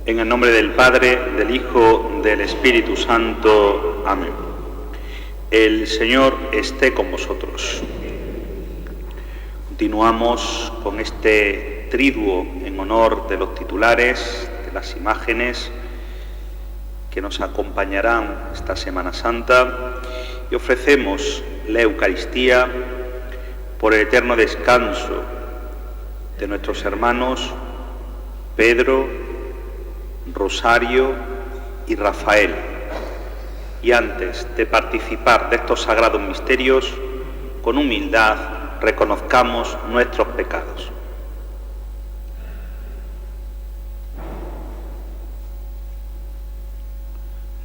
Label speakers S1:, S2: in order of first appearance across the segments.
S1: En el nombre del Padre, del Hijo, del Espíritu Santo. Amén. El Señor esté con vosotros. Continuamos con este triduo en honor de los titulares, de las imágenes que nos acompañarán esta Semana Santa, y ofrecemos la Eucaristía por el eterno descanso de nuestros hermanos Pedro, Rosario y Rafael. Y antes de participar de estos sagrados misterios, con humildad reconozcamos nuestros pecados.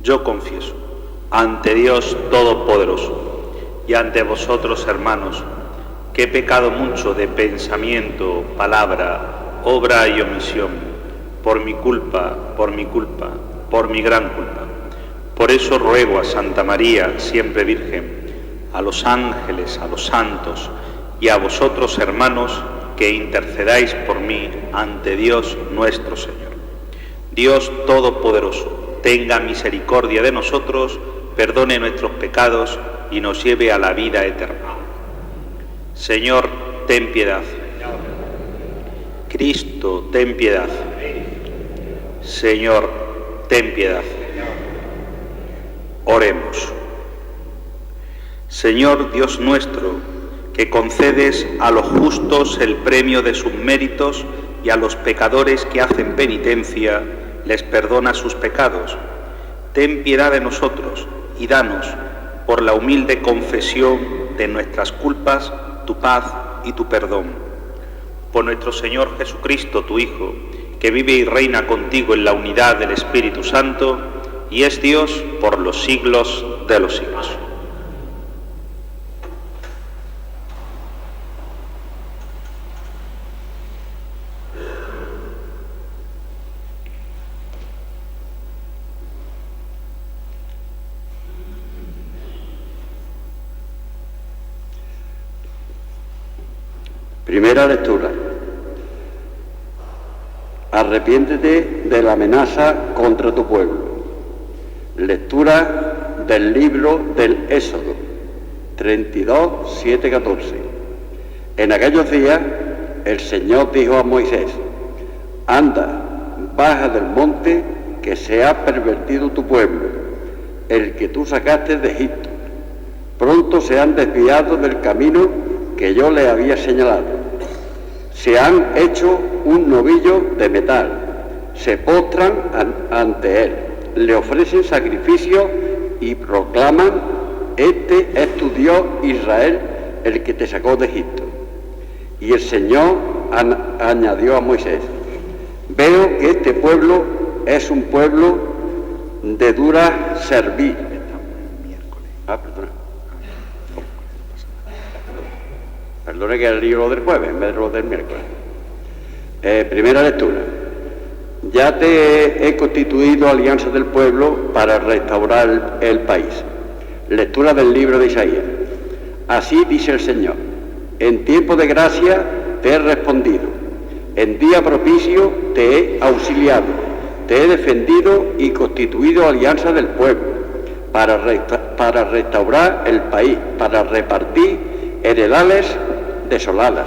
S1: Yo confieso ante Dios Todopoderoso y ante vosotros, hermanos, que he pecado mucho de pensamiento, palabra, obra y omisión, por mi culpa, por mi gran culpa. Por eso ruego a Santa María, siempre Virgen, a los ángeles, a los santos y a vosotros, hermanos, que intercedáis por mí ante Dios nuestro Señor. Dios Todopoderoso, tenga misericordia de nosotros, perdone nuestros pecados y nos lleve a la vida eterna. Señor, ten piedad. Cristo, ten piedad. Señor, ten piedad. Oremos. Señor Dios nuestro, que concedes a los justos el premio de sus méritos y a los pecadores que hacen penitencia les perdona sus pecados, ten piedad de nosotros y danos, por la humilde confesión de nuestras culpas, tu paz y tu perdón. Por nuestro Señor Jesucristo, tu Hijo, que vive y reina contigo en la unidad del Espíritu Santo, y es Dios por los siglos de los siglos.
S2: Primera lectura. Arrepiéntete de la amenaza contra tu pueblo. Lectura del libro del Éxodo, 32, 7, 14. En aquellos días el Señor dijo a Moisés: anda, baja del monte, que se ha pervertido tu pueblo, el que tú sacaste de Egipto. Pronto se han desviado del camino que yo le había señalado. Se han hecho un novillo de metal, se postran ante él, le ofrecen sacrificio y proclaman: este es tu Dios Israel, el que te sacó de Egipto. Y el Señor añadió a Moisés: veo que este pueblo es un pueblo de dura cerviz. Perdone que el libro del jueves en vez de lo del miércoles. Primera lectura. Ya te he constituido alianza del pueblo para restaurar el país. Lectura del libro de Isaías. Así dice el Señor: en tiempo de gracia te he respondido, en día propicio te he auxiliado, te he defendido y constituido alianza del pueblo para restaurar el país, para repartir heredades desoladas,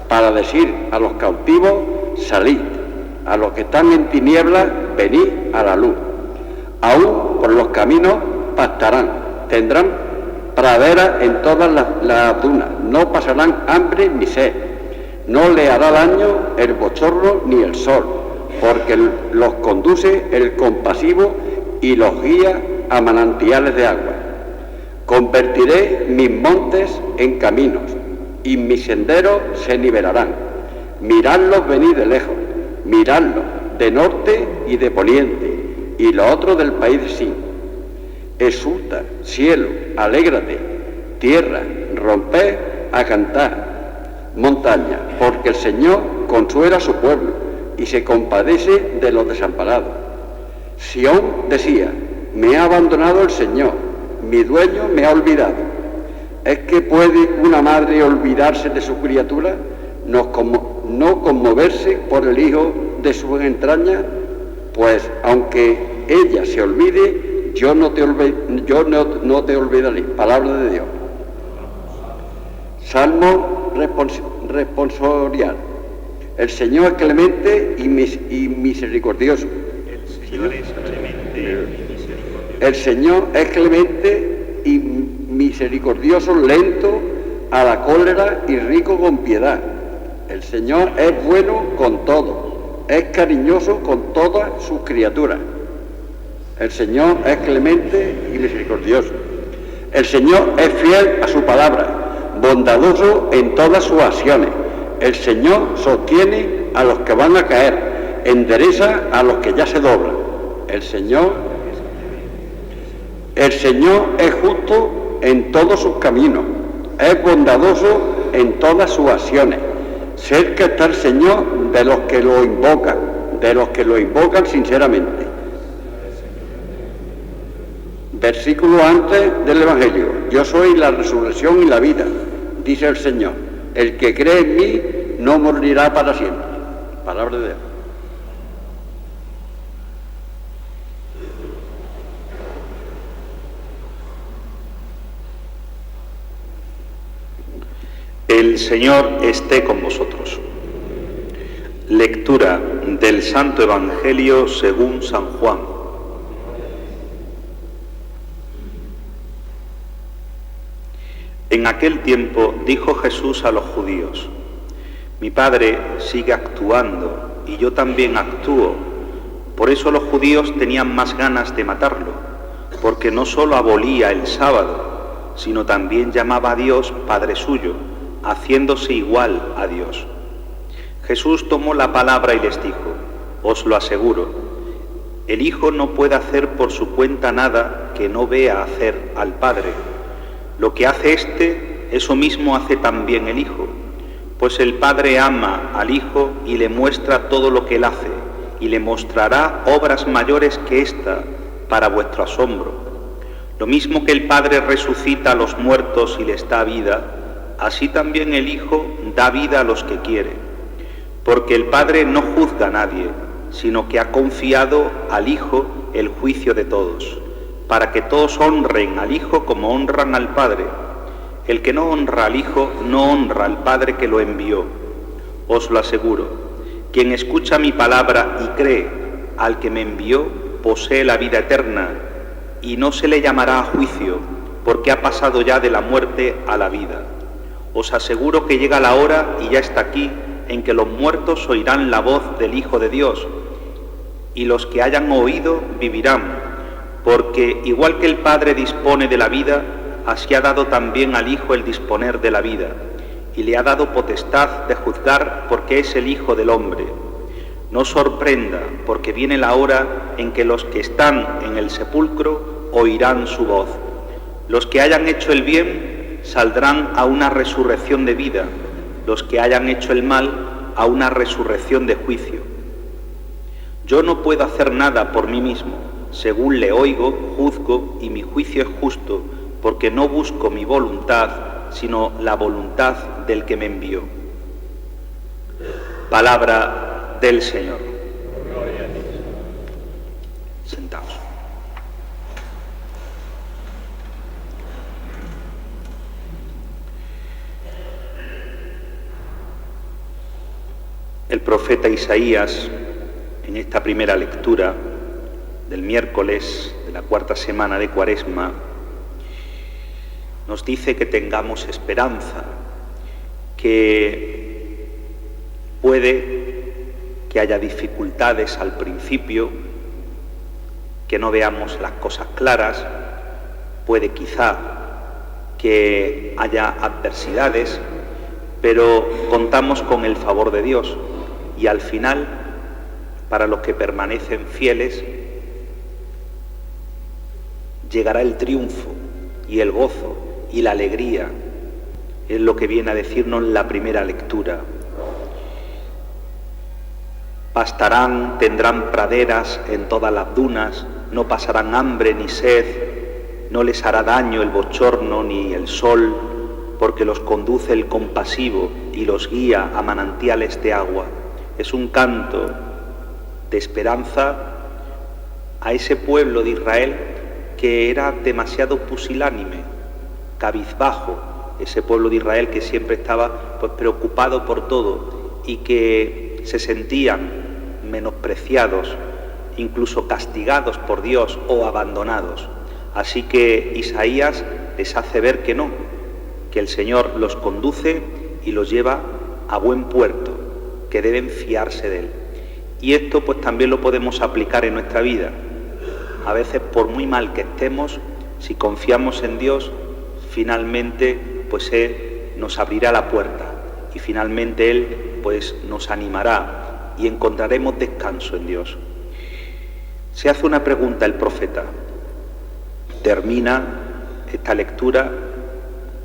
S2: para decir a los cautivos: salid, a los que están en tinieblas, venid a la luz. Aún por los caminos pastarán, tendrán praderas en todas las dunas, no pasarán hambre ni sed, no le hará daño el bochorno ni el sol, porque los conduce el compasivo y los guía a manantiales de agua. Convertiré mis montes en caminos, y mis senderos se nivelarán. Miradlos venid de lejos, miradlos de norte y de poniente, y los otros del país sí. Exulta, cielo, alégrate, tierra, romped a cantar, montaña, porque el Señor consuela a su pueblo y se compadece de los desamparados. Sión decía: me ha abandonado el Señor, mi dueño me ha olvidado. ¿Es que puede una madre olvidarse de su criatura? ¿No conmoverse por el hijo de sus entrañas? Pues aunque ella se olvide, yo no te olvidaré. Palabra de Dios. Salmo responsorial. El Señor es clemente y misericordioso.
S1: El Señor es clemente y misericordioso.
S2: El Señor es clemente y misericordioso, lento a la cólera y rico con piedad. El Señor es bueno con todo, es cariñoso con todas sus criaturas. El Señor es clemente y misericordioso. El Señor es fiel a su palabra, bondadoso en todas sus acciones. El Señor sostiene a los que van a caer, endereza a los que ya se doblan. El Señor es justo en todos sus caminos, es bondadoso en todas sus acciones. Cerca está el Señor de los que lo invocan sinceramente. Versículo antes del Evangelio. Yo soy la resurrección y la vida, dice el Señor. El que cree en mí no morirá para siempre. Palabra de Dios.
S1: El Señor esté con vosotros. Lectura del Santo Evangelio según San Juan. En aquel tiempo dijo Jesús a los judíos: mi Padre sigue actuando y yo también actúo. Por eso los judíos tenían más ganas de matarlo, porque no solo abolía el sábado, sino también llamaba a Dios Padre suyo, haciéndose igual a Dios. Jesús tomó la palabra y les dijo: os lo aseguro, el Hijo no puede hacer por su cuenta nada que no vea hacer al Padre. Lo que hace éste, eso mismo hace también el Hijo, pues el Padre ama al Hijo y le muestra todo lo que él hace, y le mostrará obras mayores que ésta para vuestro asombro. Lo mismo que el Padre resucita a los muertos y les da vida, así también el Hijo da vida a los que quiere, porque el Padre no juzga a nadie, sino que ha confiado al Hijo el juicio de todos, para que todos honren al Hijo como honran al Padre. El que no honra al Hijo no honra al Padre que lo envió. Os lo aseguro, quien escucha mi palabra y cree al que me envió, posee la vida eterna, y no se le llamará a juicio, porque ha pasado ya de la muerte a la vida. Os aseguro que llega la hora, y ya está aquí, en que los muertos oirán la voz del Hijo de Dios, y los que hayan oído vivirán, porque igual que el Padre dispone de la vida, así ha dado también al Hijo el disponer de la vida, y le ha dado potestad de juzgar, porque es el Hijo del Hombre. No os sorprenda, porque viene la hora en que los que están en el sepulcro oirán su voz. Los que hayan hecho el bien saldrán a una resurrección de vida, los que hayan hecho el mal a una resurrección de juicio. Yo no puedo hacer nada por mí mismo, según le oigo, juzgo, y mi juicio es justo, porque no busco mi voluntad, sino la voluntad del que me envió. Palabra del Señor.
S3: Gloria a ti.
S1: Sentaos. El profeta Isaías, en esta primera lectura del miércoles de la cuarta semana de Cuaresma, nos dice que tengamos esperanza, que puede que haya dificultades al principio, que no veamos las cosas claras, puede quizá que haya adversidades, pero contamos con el favor de Dios y al final, para los que permanecen fieles, llegará el triunfo y el gozo y la alegría. Es lo que viene a decirnos la primera lectura. Pastarán, tendrán praderas en todas las dunas, no pasarán hambre ni sed, no les hará daño el bochorno ni el sol, porque los conduce el compasivo y los guía a manantiales de agua. Es un canto de esperanza a ese pueblo de Israel que era demasiado pusilánime, cabizbajo, ese pueblo de Israel que siempre estaba pues preocupado por todo y que se sentían menospreciados, incluso castigados por Dios o abandonados. Así que Isaías les hace ver que no, que el Señor los conduce y los lleva a buen puerto, que deben fiarse de Él. Y esto pues también lo podemos aplicar en nuestra vida. A veces, por muy mal que estemos, si confiamos en Dios, finalmente pues Él nos abrirá la puerta y finalmente Él pues nos animará y encontraremos descanso en Dios. Se hace una pregunta el profeta. Termina esta lectura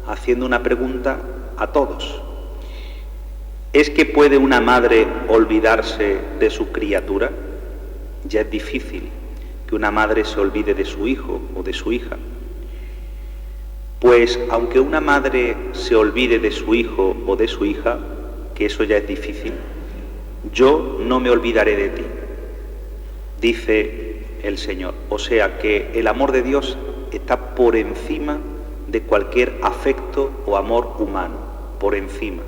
S1: haciendo una pregunta a todos. ¿Es que puede una madre olvidarse de su criatura? Ya es difícil que una madre se olvide de su hijo o de su hija. Pues aunque una madre se olvide de su hijo o de su hija, que eso ya es difícil, yo no me olvidaré de ti, dice el Señor. O sea que el amor de Dios está por encima de cualquier afecto o amor humano, por encima.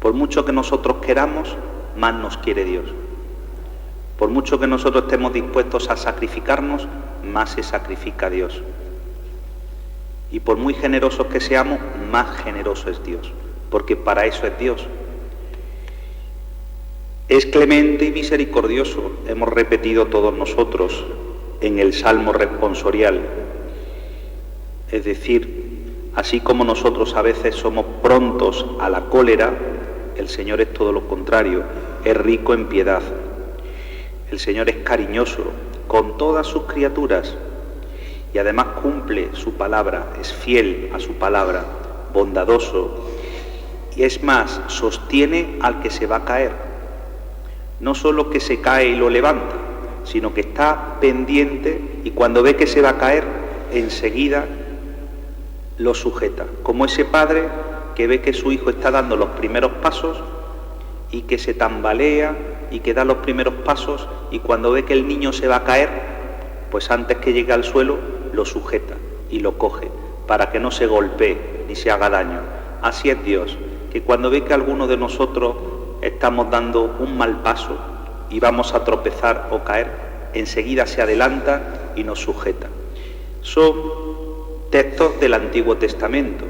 S1: Por mucho que nosotros queramos, más nos quiere Dios. Por mucho que nosotros estemos dispuestos a sacrificarnos, más se sacrifica Dios. Y por muy generosos que seamos, más generoso es Dios, porque para eso es Dios. Es clemente y misericordioso, hemos repetido todos nosotros en el Salmo responsorial. Es decir, así como nosotros a veces somos prontos a la cólera, el Señor es todo lo contrario, es rico en piedad. El Señor es cariñoso con todas sus criaturas y además cumple su palabra, es fiel a su palabra, bondadoso, y es más, sostiene al que se va a caer. No solo que se cae y lo levanta, sino que está pendiente y cuando ve que se va a caer, enseguida lo sujeta, como ese padre que ve que su hijo está dando los primeros pasos y que se tambalea y que da los primeros pasos y cuando ve que el niño se va a caer, pues antes que llegue al suelo lo sujeta y lo coge para que no se golpee ni se haga daño. Así es Dios, que cuando ve que alguno de nosotros estamos dando un mal paso y vamos a tropezar o caer, enseguida se adelanta y nos sujeta. Son textos del Antiguo Testamento,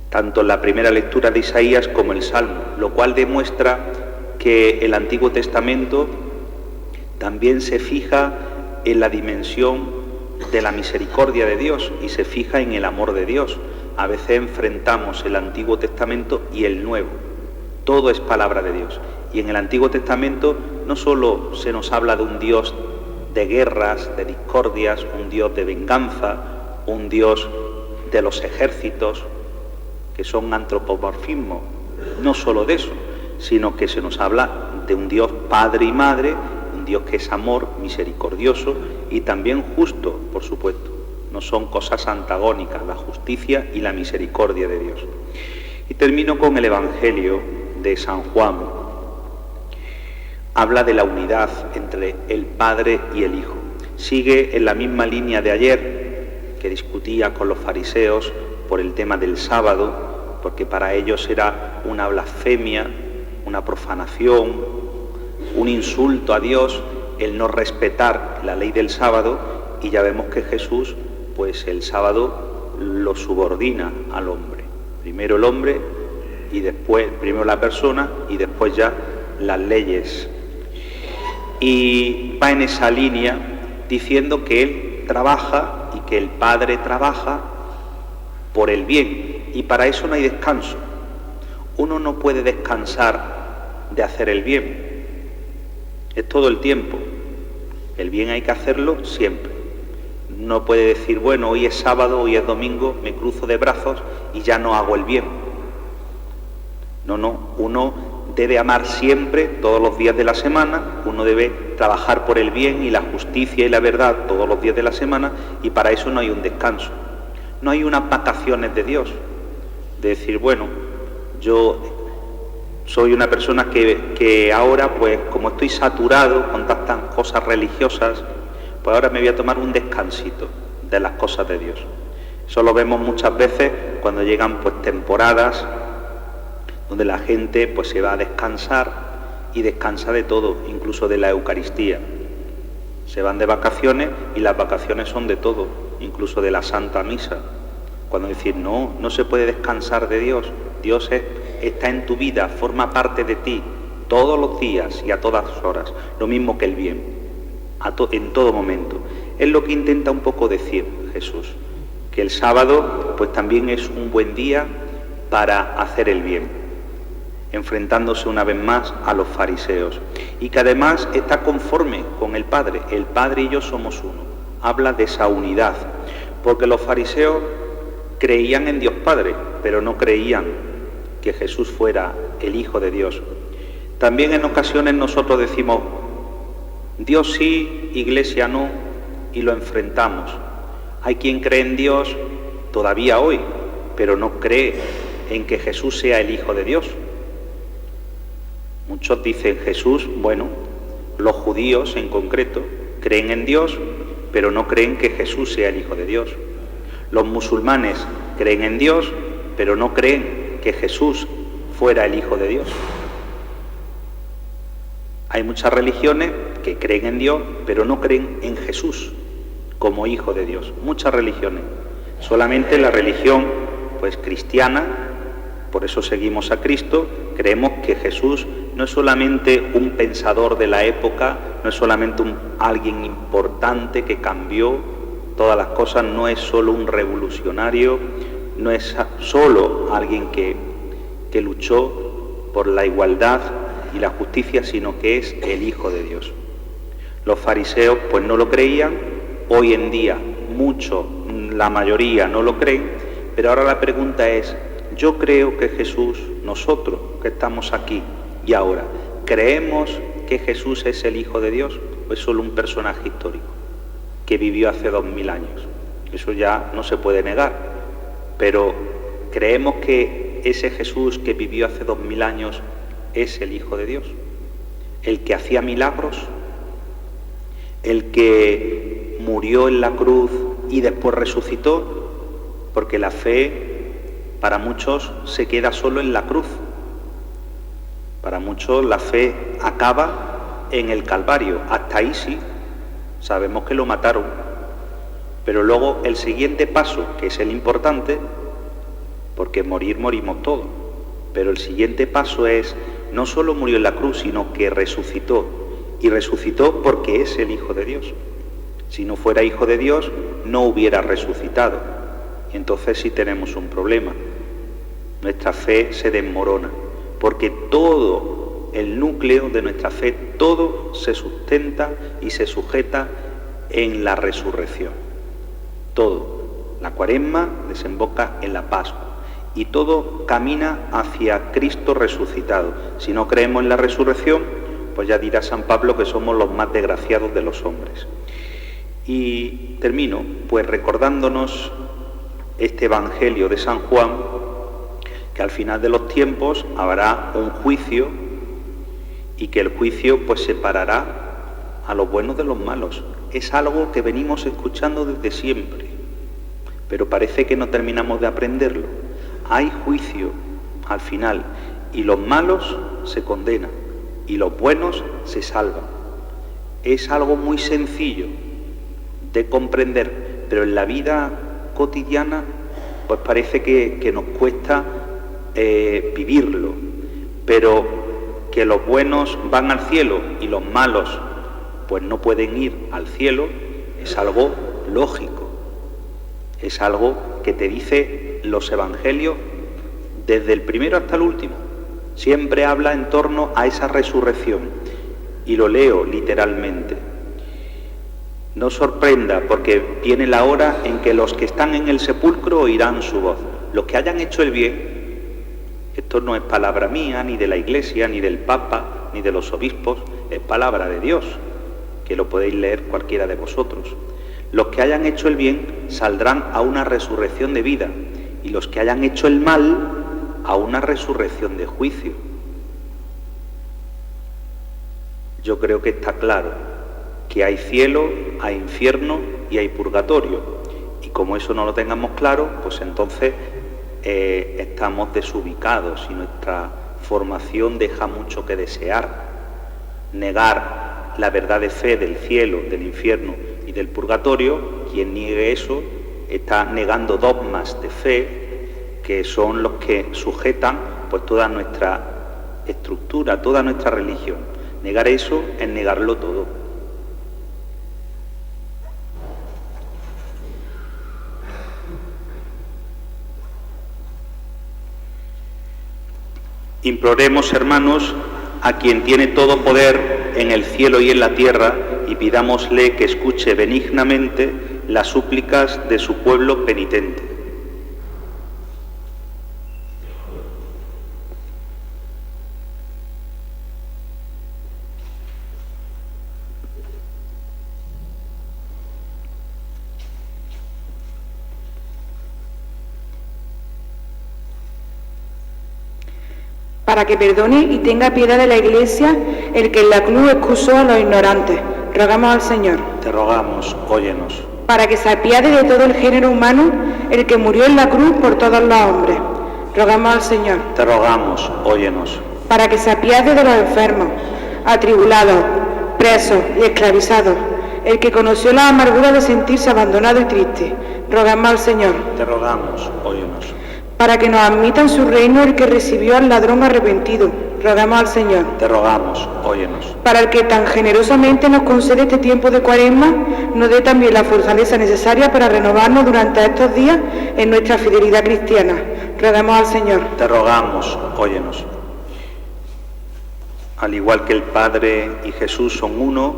S1: tanto en la primera lectura de Isaías como el Salmo, lo cual demuestra que el Antiguo Testamento también se fija en la dimensión de la misericordia de Dios y se fija en el amor de Dios. A veces enfrentamos el Antiguo Testamento y el Nuevo. Todo es palabra de Dios. Y en el Antiguo Testamento no solo se nos habla de un Dios de guerras, de discordias, un Dios de venganza, un Dios de los ejércitos, que son antropomorfismo, no solo de eso, sino que se nos habla de un Dios Padre y Madre, un Dios que es amor, misericordioso y también justo, por supuesto. No son cosas antagónicas, la justicia y la misericordia de Dios. Y termino con el Evangelio de San Juan. Habla de la unidad entre el Padre y el Hijo. Sigue en la misma línea de ayer, que discutía con los fariseos por el tema del sábado, porque para ellos era una blasfemia, una profanación, un insulto a Dios el no respetar la ley del sábado, y ya vemos que Jesús, pues el sábado lo subordina al hombre. Primero el hombre y después, primero la persona y después ya las leyes. Y va en esa línea diciendo que Él trabaja y que el Padre trabaja por el bien y para eso no hay descanso. Uno no puede descansar de hacer el bien, es todo el tiempo. El bien hay que hacerlo siempre. No puede decir, bueno, hoy es sábado, hoy es domingo, me cruzo de brazos y ya no hago el bien. No, uno debe amar siempre, todos los días de la semana, uno debe trabajar por el bien y la justicia y la verdad todos los días de la semana, y para eso no hay un descanso. No hay unas vacaciones de Dios, de decir, bueno, yo Soy una persona que ahora, pues como estoy saturado con tantas cosas religiosas, pues ahora me voy a tomar un descansito de las cosas de Dios. Eso lo vemos muchas veces cuando llegan pues temporadas donde la gente pues se va a descansar y descansa de todo, incluso de la Eucaristía. Se van de vacaciones y las vacaciones son de todo, incluso de la Santa Misa. Cuando decir, no se puede descansar de Dios. Dios está en tu vida, forma parte de ti, todos los días y a todas horas, lo mismo que el bien, en todo momento. Es lo que intenta un poco decir Jesús, que el sábado pues también es un buen día para hacer el bien, enfrentándose una vez más a los fariseos, y que además está conforme con el Padre y yo somos uno. Habla de esa unidad, porque los fariseos creían en Dios Padre, pero no creían que Jesús fuera el Hijo de Dios. También en ocasiones nosotros decimos, Dios sí, Iglesia no, y lo enfrentamos. Hay quien cree en Dios todavía hoy, pero no cree en que Jesús sea el Hijo de Dios. Muchos dicen Jesús, bueno, los judíos en concreto creen en Dios, pero no creen que Jesús sea el Hijo de Dios. Los musulmanes creen en Dios, pero no creen que Jesús fuera el Hijo de Dios. Hay muchas religiones que creen en Dios, pero no creen en Jesús como Hijo de Dios. Muchas religiones. Solamente la religión, pues cristiana, por eso seguimos a Cristo, creemos que Jesús no es solamente un pensador de la época, no es solamente alguien importante que cambió todas las cosas, no es solo un revolucionario, no es solo alguien que luchó por la igualdad y la justicia, sino que es el Hijo de Dios. Los fariseos pues no lo creían, hoy en día muchos, la mayoría no lo creen, pero ahora la pregunta es, yo creo que Jesús, nosotros que estamos aquí y ahora, ¿creemos que Jesús es el Hijo de Dios o es solo un personaje histórico que vivió hace 2000 años? Eso ya no se puede negar, pero ¿creemos que ese Jesús que vivió hace 2000 años es el Hijo de Dios? El que hacía milagros, el que murió en la cruz y después resucitó, porque la fe para muchos se queda solo en la cruz. Para muchos la fe acaba en el Calvario, hasta ahí sí, sabemos que lo mataron, pero luego el siguiente paso, que es el importante, porque morimos todos, pero el siguiente paso es, no solo murió en la cruz, sino que resucitó, y resucitó porque es el Hijo de Dios. Si no fuera Hijo de Dios, no hubiera resucitado, y entonces sí tenemos un problema. Nuestra fe se desmorona, porque todo el núcleo de nuestra fe, todo se sustenta y se sujeta en la resurrección. Todo. La Cuaresma desemboca en la Pascua y todo camina hacia Cristo resucitado. Si no creemos en la resurrección, pues ya dirá San Pablo que somos los más desgraciados de los hombres. Y termino pues recordándonos este Evangelio de San Juan, que al final de los tiempos habrá un juicio y que el juicio pues separará a los buenos de los malos. Es algo que venimos escuchando desde siempre, pero parece que no terminamos de aprenderlo. Hay juicio al final y los malos se condenan y los buenos se salvan. Es algo muy sencillo de comprender, pero en la vida cotidiana pues parece que nos cuesta vivirlo, pero que los buenos van al cielo y los malos pues no pueden ir al cielo es algo lógico, es algo que te dice los evangelios desde el primero hasta el último. Siempre habla en torno a esa resurrección y lo leo literalmente. No sorprenda, porque viene la hora en que los que están en el sepulcro oirán su voz. Los que hayan hecho el bien, esto no es palabra mía, ni de la Iglesia, ni del Papa, ni de los obispos, es palabra de Dios, que lo podéis leer cualquiera de vosotros. Los que hayan hecho el bien saldrán a una resurrección de vida, y los que hayan hecho el mal a una resurrección de juicio. Yo creo que está claro que hay cielo, hay infierno y hay purgatorio. Y como eso no lo tengamos claro, pues entonces estamos desubicados y nuestra formación deja mucho que desear. Negar la verdad de fe del cielo, del infierno y del purgatorio, quien niegue eso está negando dogmas de fe que son los que sujetan pues toda nuestra estructura, toda nuestra religión. Negar eso es negarlo todo. Imploremos, hermanos, a quien tiene todo poder en el cielo y en la tierra, y pidámosle que escuche benignamente las súplicas de su pueblo penitente.
S3: Para que perdone y tenga piedad de la Iglesia el que en la cruz excusó a los ignorantes. Rogamos al Señor.
S1: Te rogamos, óyenos.
S3: Para que se apiade de todo el género humano el que murió en la cruz por todos los hombres. Rogamos al Señor.
S1: Te rogamos, óyenos.
S3: Para que se apiade de los enfermos, atribulados, presos y esclavizados, el que conoció la amargura de sentirse abandonado y triste. Rogamos al Señor.
S1: Te rogamos, óyenos.
S3: Para que nos admita en su reino el que recibió al ladrón arrepentido. Rogamos al Señor.
S1: Te rogamos, óyenos.
S3: Para el que tan generosamente nos concede este tiempo de Cuaresma, nos dé también la fortaleza necesaria para renovarnos durante estos días en nuestra fidelidad cristiana. Rogamos al Señor.
S1: Te rogamos, óyenos. Al igual que el Padre y Jesús son uno,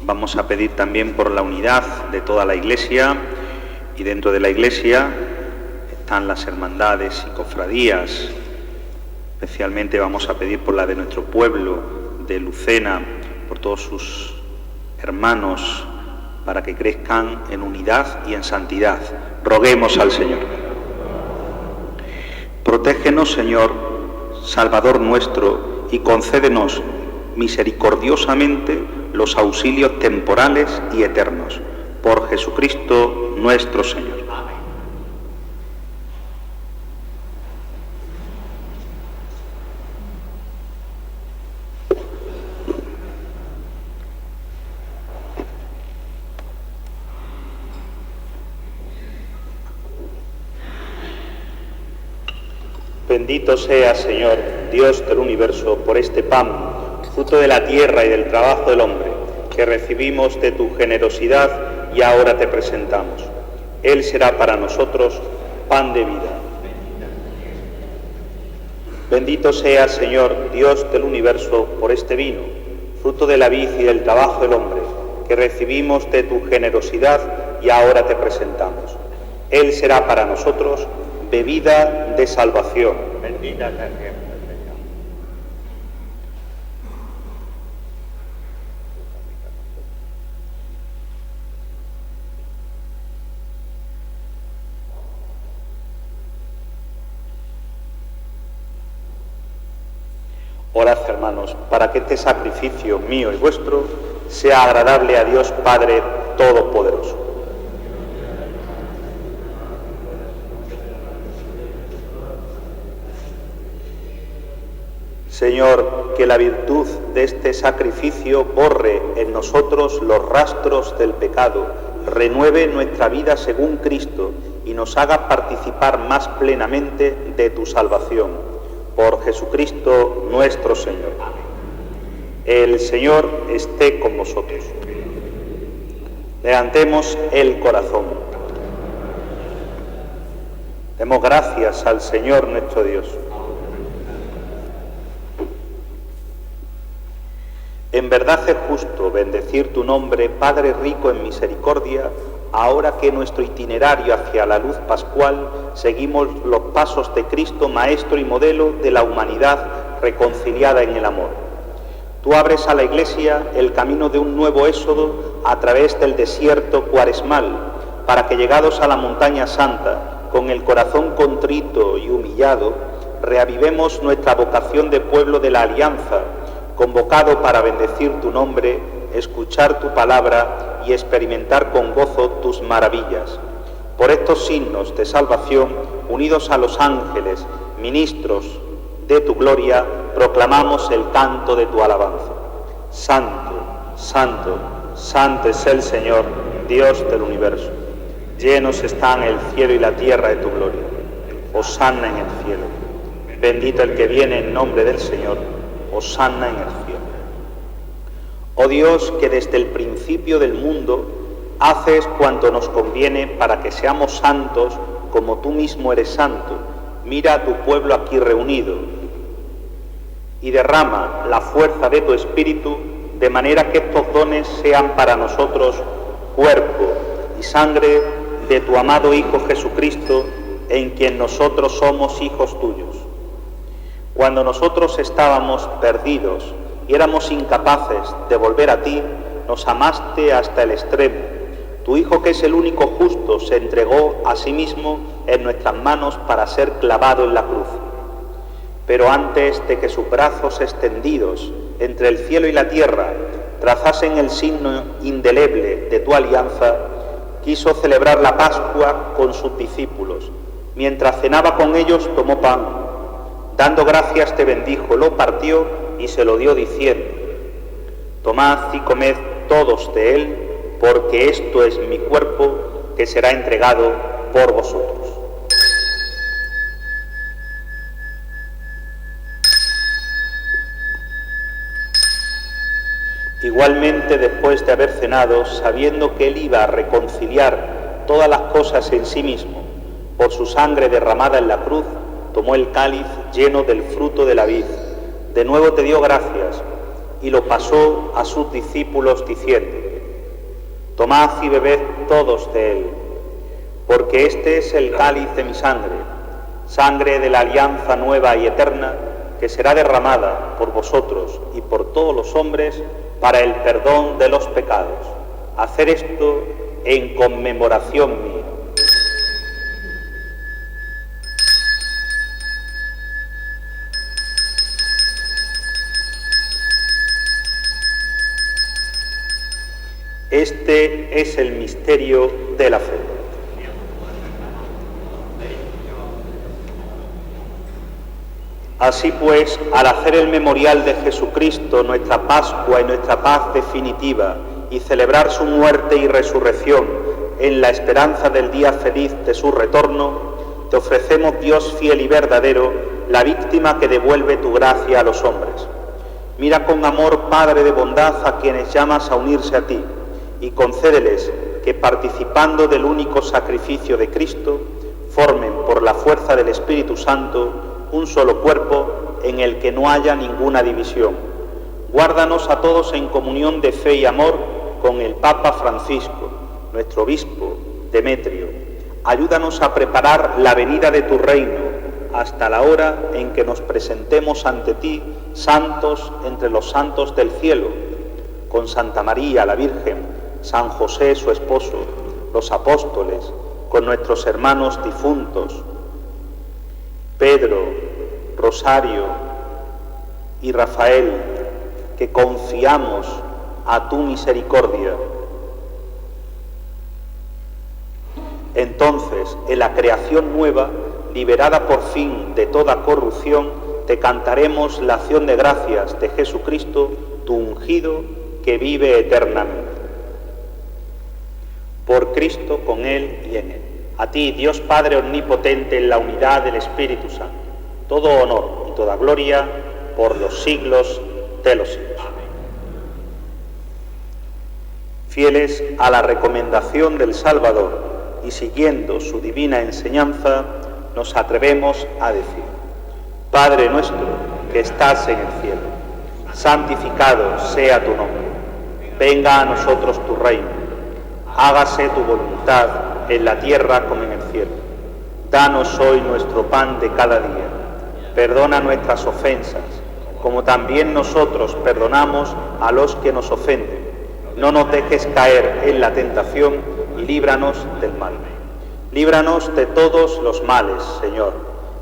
S1: vamos a pedir también por la unidad de toda la Iglesia, y dentro de la Iglesia están las hermandades y cofradías. Especialmente vamos a pedir por la de nuestro pueblo, de Lucena, por todos sus hermanos, para que crezcan en unidad y en santidad. Roguemos al Señor. Protégenos, Señor, Salvador nuestro, y concédenos misericordiosamente los auxilios temporales y eternos. Por Jesucristo nuestro Señor. Bendito sea, Señor, Dios del universo, por este pan, fruto de la tierra y del trabajo del hombre, que recibimos de tu generosidad y ahora te presentamos. Él será para nosotros pan de vida. Bendito sea, Señor, Dios del universo, por este vino, fruto de la vid y del trabajo del hombre, que recibimos de tu generosidad y ahora te presentamos. Él será para nosotros bebida de salvación. Bendita sea siempre, Señor. Orad, hermanos, para que este sacrificio mío y vuestro sea agradable a Dios Padre Todopoderoso. Señor, que la virtud de este sacrificio borre en nosotros los rastros del pecado, renueve nuestra vida según Cristo y nos haga participar más plenamente de tu salvación. Por Jesucristo nuestro Señor. El Señor esté con vosotros. Levantemos el corazón. Demos gracias al Señor nuestro Dios. En verdad es justo bendecir tu nombre, Padre rico en misericordia, ahora que en nuestro itinerario hacia la luz pascual seguimos los pasos de Cristo, Maestro y modelo de la humanidad reconciliada en el amor. Tú abres a la Iglesia el camino de un nuevo éxodo a través del desierto cuaresmal, para que llegados a la montaña santa, con el corazón contrito y humillado, reavivemos nuestra vocación de pueblo de la alianza, convocado para bendecir tu nombre, escuchar tu palabra y experimentar con gozo tus maravillas. Por estos signos de salvación, unidos a los ángeles, ministros de tu gloria, proclamamos el canto de tu alabanza. Santo, santo, santo es el Señor, Dios del universo. Llenos están el cielo y la tierra de tu gloria. Hosanna en el cielo. Bendito el que viene en nombre del Señor. Hosanna en el cielo. Oh Dios, que desde el principio del mundo haces cuanto nos conviene para que seamos santos como tú mismo eres santo. Mira a tu pueblo aquí reunido y derrama la fuerza de tu Espíritu de manera que estos dones sean para nosotros cuerpo y sangre de tu amado Hijo Jesucristo, en quien nosotros somos hijos tuyos. Cuando nosotros estábamos perdidos y éramos incapaces de volver a ti, nos amaste hasta el extremo. Tu Hijo, que es el único justo, se entregó a sí mismo en nuestras manos para ser clavado en la cruz. Pero antes de que sus brazos extendidos entre el cielo y la tierra trazasen el signo indeleble de tu alianza, quiso celebrar la Pascua con sus discípulos. Mientras cenaba con ellos, tomó pan. Dando gracias te bendijo, lo partió y se lo dio diciendo: tomad y comed todos de él, porque esto es mi cuerpo que será entregado por vosotros. Igualmente, después de haber cenado, sabiendo que él iba a reconciliar todas las cosas en sí mismo, por su sangre derramada en la cruz, tomó el cáliz lleno del fruto de la vid, de nuevo te dio gracias, y lo pasó a sus discípulos diciendo: tomad y bebed todos de él, porque este es el cáliz de mi sangre, sangre de la alianza nueva y eterna, que será derramada por vosotros y por todos los hombres para el perdón de los pecados. Hacer esto en conmemoración mía. Este es el misterio de la fe. Así pues, al hacer el memorial de Jesucristo, nuestra Pascua y nuestra paz definitiva, y celebrar su muerte y resurrección en la esperanza del día feliz de su retorno, te ofrecemos, Dios fiel y verdadero, la víctima que devuelve tu gracia a los hombres. Mira con amor, Padre de bondad, a quienes llamas a unirse a ti, y concédeles que, participando del único sacrificio de Cristo, formen por la fuerza del Espíritu Santo un solo cuerpo en el que no haya ninguna división. Guárdanos a todos en comunión de fe y amor con el Papa Francisco, nuestro obispo Demetrio. Ayúdanos a preparar la venida de tu reino hasta la hora en que nos presentemos ante ti, santos entre los santos del cielo, con Santa María la Virgen, San José su esposo, los apóstoles, con nuestros hermanos difuntos, Pedro, Rosario y Rafael, que confiamos a tu misericordia. Entonces, en la creación nueva, liberada por fin de toda corrupción, te cantaremos la acción de gracias de Jesucristo, tu ungido, que vive eternamente. Por Cristo, con Él y en Él. A ti, Dios Padre omnipotente, en la unidad del Espíritu Santo, todo honor y toda gloria por los siglos de los siglos. Fieles a la recomendación del Salvador y siguiendo su divina enseñanza, nos atrevemos a decir: Padre nuestro que estás en el cielo, santificado sea tu nombre. Venga a nosotros tu reino. Hágase tu voluntad en la tierra como en el cielo. Danos hoy nuestro pan de cada día. Perdona nuestras ofensas, como también nosotros perdonamos a los que nos ofenden. No nos dejes caer en la tentación y líbranos del mal. Líbranos de todos los males, Señor,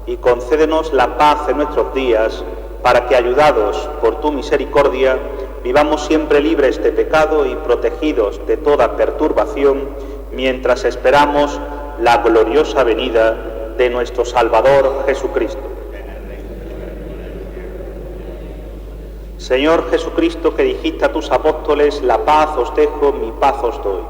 S1: y concédenos la paz en nuestros días, para que, ayudados por tu misericordia, vivamos siempre libres de pecado y protegidos de toda perturbación, mientras esperamos la gloriosa venida de nuestro Salvador Jesucristo. Señor Jesucristo, que dijiste a tus apóstoles: la paz os dejo, mi paz os doy.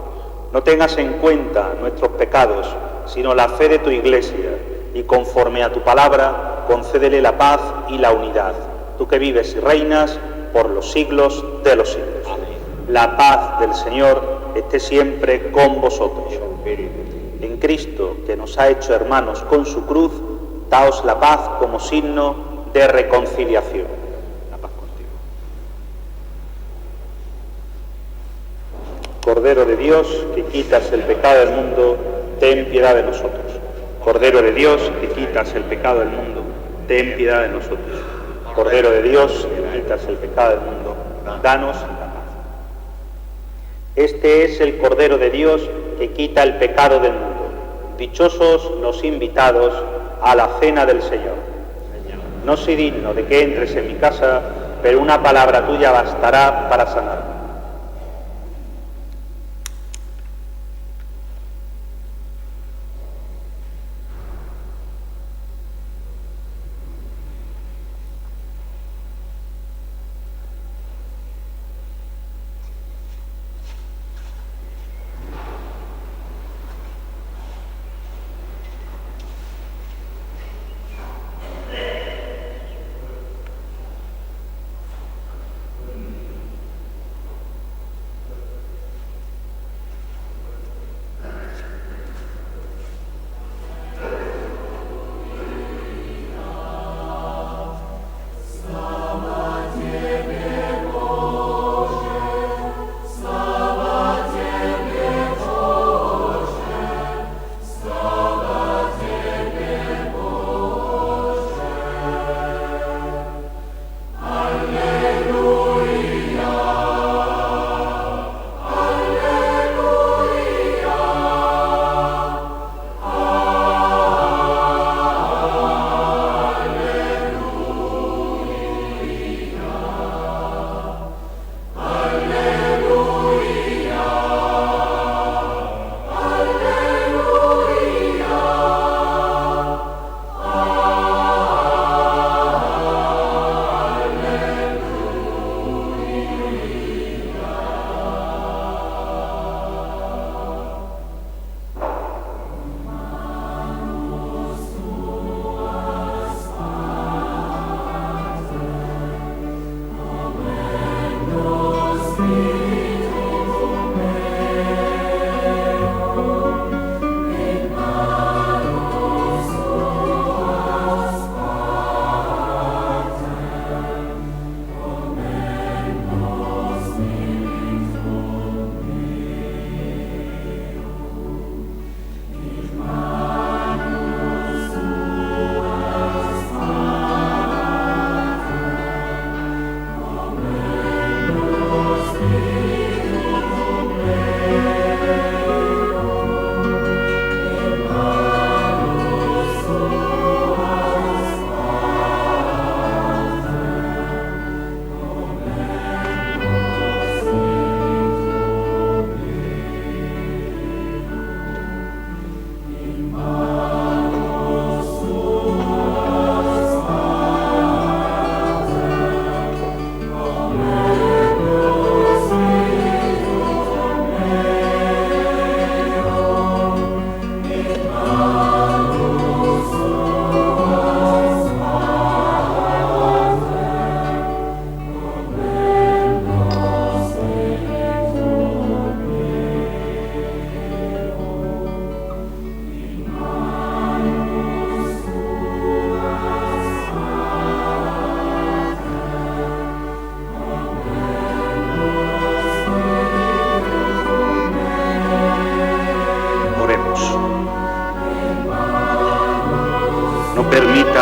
S1: No tengas en cuenta nuestros pecados, sino la fe de tu Iglesia, y conforme a tu palabra, concédele la paz y la unidad. Tú que vives y reinas por los siglos de los siglos. Amén. La paz del Señor esté siempre con vosotros. En Cristo, que nos ha hecho hermanos con su cruz, daos la paz como signo de reconciliación. La paz contigo. Cordero de Dios, que quitas el pecado del mundo, ten piedad de nosotros. Cordero de Dios, que quitas el pecado del mundo, ten piedad de nosotros. Cordero de Dios, que quitas el pecado del mundo, danos la paz. Este es el Cordero de Dios que quita el pecado del mundo. Dichosos los invitados a la cena del Señor. No soy digno de que entres en mi casa, pero una palabra tuya bastará para sanarme.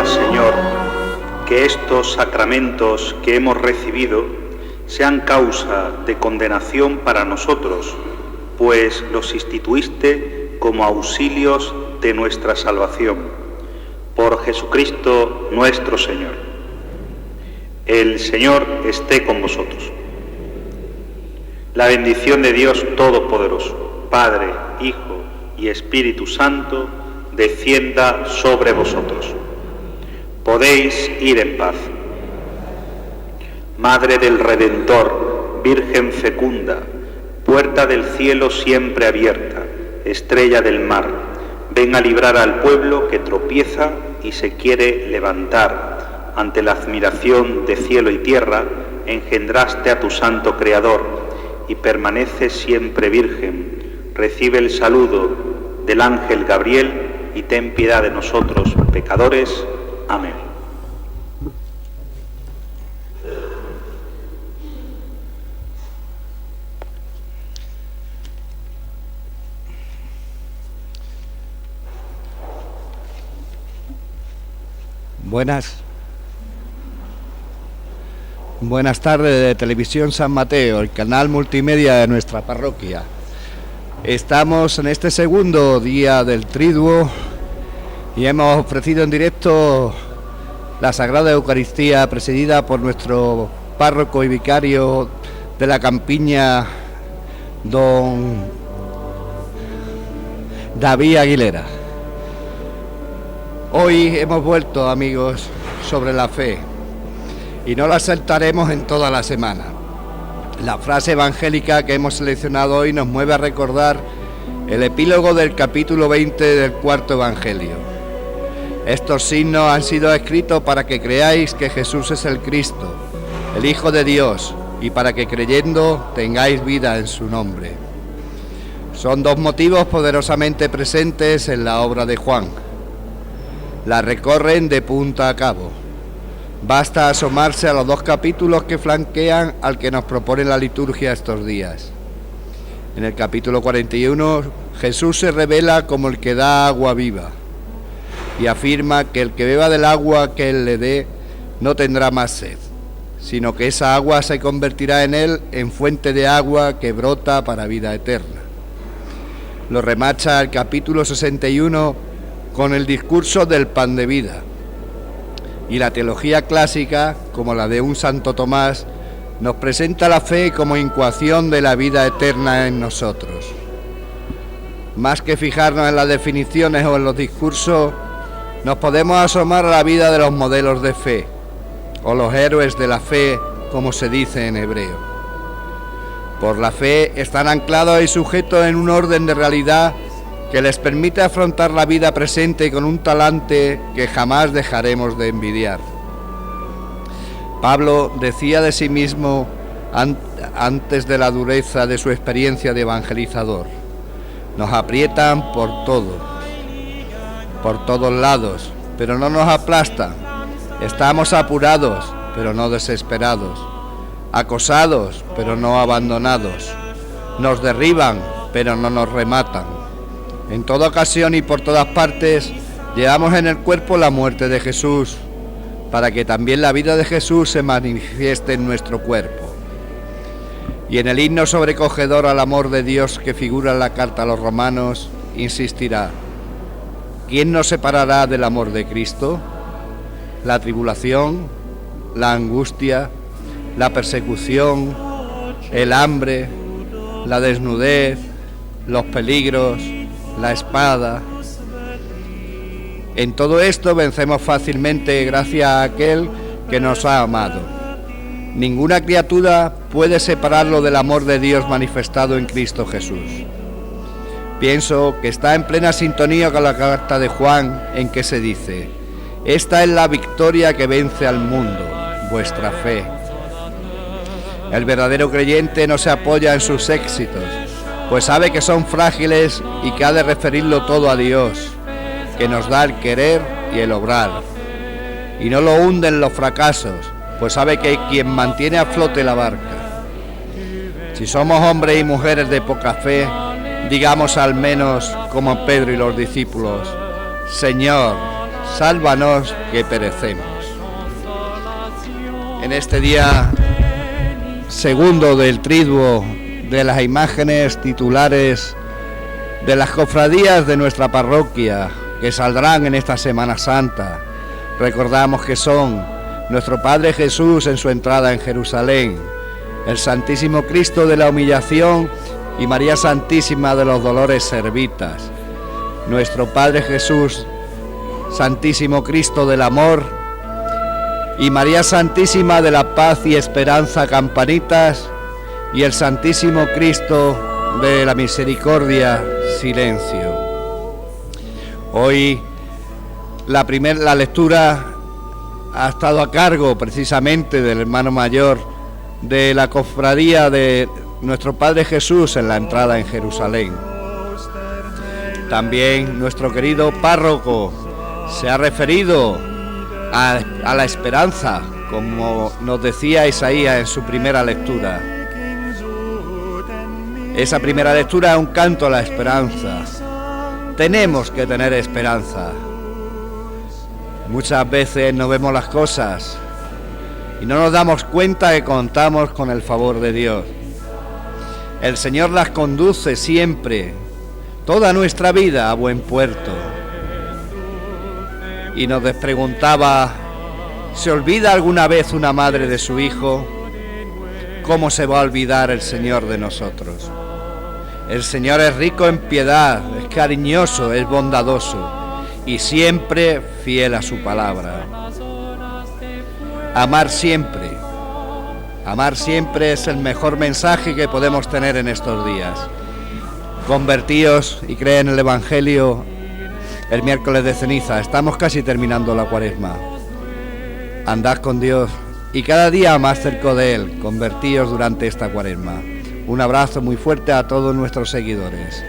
S4: Señor, que estos sacramentos que hemos recibido sean causa de condenación para nosotros, pues los instituiste como auxilios de nuestra salvación. Por Jesucristo nuestro Señor.
S1: El Señor esté con vosotros. La bendición de Dios Todopoderoso, Padre, Hijo y Espíritu Santo, descienda sobre vosotros. Podéis ir en paz. Madre del Redentor, Virgen fecunda, puerta del cielo siempre abierta, estrella del mar, ven a librar al pueblo que tropieza y se quiere levantar. Ante la admiración de cielo y tierra, engendraste a tu santo Creador y permaneces siempre virgen. Recibe el saludo del ángel Gabriel y ten piedad de nosotros, pecadores. Amén.
S5: Buenas tardes de Televisión San Mateo, el canal multimedia de nuestra parroquia. Estamos en este segundo día del Triduo y hemos ofrecido en directo la Sagrada Eucaristía presidida por nuestro párroco y vicario de la Campiña, don David Aguilera. Hoy hemos vuelto, amigos, sobre la fe y no la saltaremos en toda la semana. La frase evangélica que hemos seleccionado hoy nos mueve a recordar el epílogo del capítulo 20 del cuarto evangelio. Estos signos han sido escritos para que creáis que Jesús es el Cristo, el Hijo de Dios, y para que creyendo tengáis vida en su nombre. Son dos motivos poderosamente presentes en la obra de Juan. La recorren de punta a cabo. Basta asomarse a los dos capítulos que flanquean al que nos propone la liturgia estos días. En el capítulo 41, Jesús se revela como el que da agua viva y afirma que el que beba del agua que Él le dé no tendrá más sed, sino que esa agua se convertirá en Él en fuente de agua que brota para vida eterna. Lo remacha el capítulo 61 con el discurso del pan de vida. Y la teología clásica, como la de un Santo Tomás, nos presenta la fe como incoación de la vida eterna en nosotros. Más que fijarnos en las definiciones o en los discursos, nos podemos asomar a la vida de los modelos de fe, o los héroes de la fe, como se dice en hebreo. Por la fe están anclados y sujetos en un orden de realidad que les permite afrontar la vida presente con un talante que jamás dejaremos de envidiar. Pablo decía de sí mismo antes de la dureza de su experiencia de evangelizador: nos aprietan por todos lados, pero no nos aplastan. Estamos apurados, pero no desesperados. Acosados, pero no abandonados. Nos derriban, pero no nos rematan. En toda ocasión y por todas partes llevamos en el cuerpo la muerte de Jesús, para que también la vida de Jesús se manifieste en nuestro cuerpo. Y en el himno sobrecogedor al amor de Dios que figura en la carta a los romanos, insistirá: ¿quién nos separará del amor de Cristo? La tribulación, la angustia, la persecución, el hambre, la desnudez, los peligros, la espada. En todo esto vencemos fácilmente gracias a aquel que nos ha amado. Ninguna criatura puede separarlo del amor de Dios manifestado en Cristo Jesús. Pienso que está en plena sintonía con la carta de Juan, en que se dice: esta es la victoria que vence al mundo, vuestra fe. El verdadero creyente no se apoya en sus éxitos, pues sabe que son frágiles y que ha de referirlo todo a Dios, que nos da el querer y el obrar. Y no lo hunde en los fracasos, pues sabe que hay quien mantiene a flote la barca. Si somos hombres y mujeres de poca fe, digamos al menos como Pedro y los discípulos: Señor, sálvanos que perecemos. En este día segundo del Triduo, de las imágenes titulares de las cofradías de nuestra parroquia que saldrán en esta Semana Santa, recordamos que son nuestro Padre Jesús en su entrada en Jerusalén, el Santísimo Cristo de la humillación y María Santísima de los dolores servitas, nuestro Padre Jesús, Santísimo Cristo del amor, y María Santísima de la paz y esperanza campanitas, y el Santísimo Cristo de la misericordia silencio. Hoy la lectura ha estado a cargo precisamente del hermano mayor de la cofradía de nuestro Padre Jesús en la entrada en Jerusalén. También nuestro querido párroco se ha referido a la esperanza, como nos decía Isaías en su primera lectura. Esa primera lectura es un canto a la esperanza. Tenemos que tener esperanza. Muchas veces no vemos las cosas y no nos damos cuenta que contamos con el favor de Dios. El Señor las conduce siempre, toda nuestra vida, a buen puerto. Y nos preguntaba, ¿se olvida alguna vez una madre de su hijo? ¿Cómo se va a olvidar el Señor de nosotros? El Señor es rico en piedad, es cariñoso, es bondadoso y siempre fiel a su palabra. Amar siempre es el mejor mensaje que podemos tener en estos días. Convertíos y creen en el Evangelio el miércoles de ceniza. Estamos casi terminando la Cuaresma. Andad con Dios y cada día más cerca de Él. Convertíos durante esta Cuaresma. Un abrazo muy fuerte a todos nuestros seguidores.